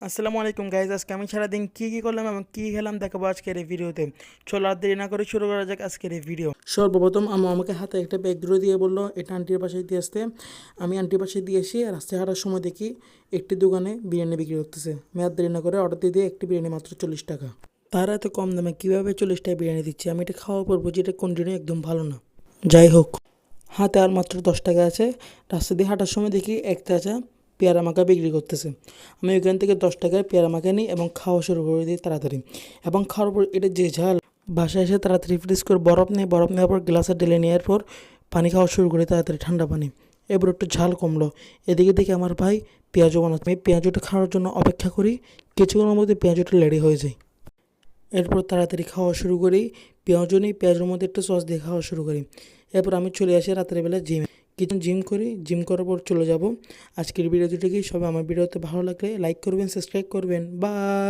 আসসালামু আলাইকুম গাইজ, আজকে আমি সারাদিন কী করলাম এবং কী খেলাম দেখাবো আজকের এই ভিডিওতে। চলো আর দেরি না করে শুরু করা যাক আজকের এই ভিডিও। সর্বপ্রথম আমাকে হাতে একটা ব্যাগ ধরে দিয়ে বললো এটা আন্টির পাশে দিয়ে আসতে। আমি আন্টির পাশে দিয়ে এসে রাস্তায় হাঁটার সময় দেখি একটি দোকানে বিরিয়ানি বিক্রি করতেছে। আমি আর দেরি না করে অর্ডার দিয়ে একটি বিরিয়ানি মাত্র 40 টাকা। তারা এত কম দামে কীভাবে 40 টাকা বিরিয়ানি দিচ্ছে? আমি এটা খাওয়া পড়বো, যেটা কন্টিনিউ একদম ভালো না। যাই হোক, হাতে আর মাত্র 10 টাকা আছে। রাস্তা দিয়ে হাঁটার সময় দেখি এক চাচা পেয়ারা মাখা বিক্রি করতেছে। আমি ওইখান থেকে 10 টাকায় পেয়ারা মাখা নিই এবং খাওয়া শুরু করে দিই তাড়াতাড়ি। এবং খাওয়ার পর এটা যে ঝাল, বাসায় এসে তাড়াতাড়ি ফ্রিজ করে বরফ নেই, বরফ নেওয়ার পর গ্লাসে ঢেলে নেওয়ার পর পানি খাওয়া শুরু করি তাড়াতাড়ি, ঠান্ডা পানি। এবার একটু ঝাল কমলো। এদিকে দেখি আমার ভাই পেঁয়াজও বানাচ্ছে। আমি পেঁয়াজটা খাওয়ার জন্য অপেক্ষা করি, কিছুক্ষণের মধ্যে পেঁয়াজটা রেডি হয়ে যায়। এরপর তাড়াতাড়ি খাওয়া শুরু করি। পেঁয়াজও নিই, পেঁয়াজের মধ্যে একটু সস দিয়ে খাওয়া শুরু করি। এরপর আমি চলে আসি রাত্রেবেলা জিমে। কিছু জিম করি, জিম করার পর চলে যাব। আজকের ভিডিও দুটোকেই সবাই আমার ভিডিওতে ভালো লাগলে লাইক করবেন, সাবস্ক্রাইব করবেন। বাই।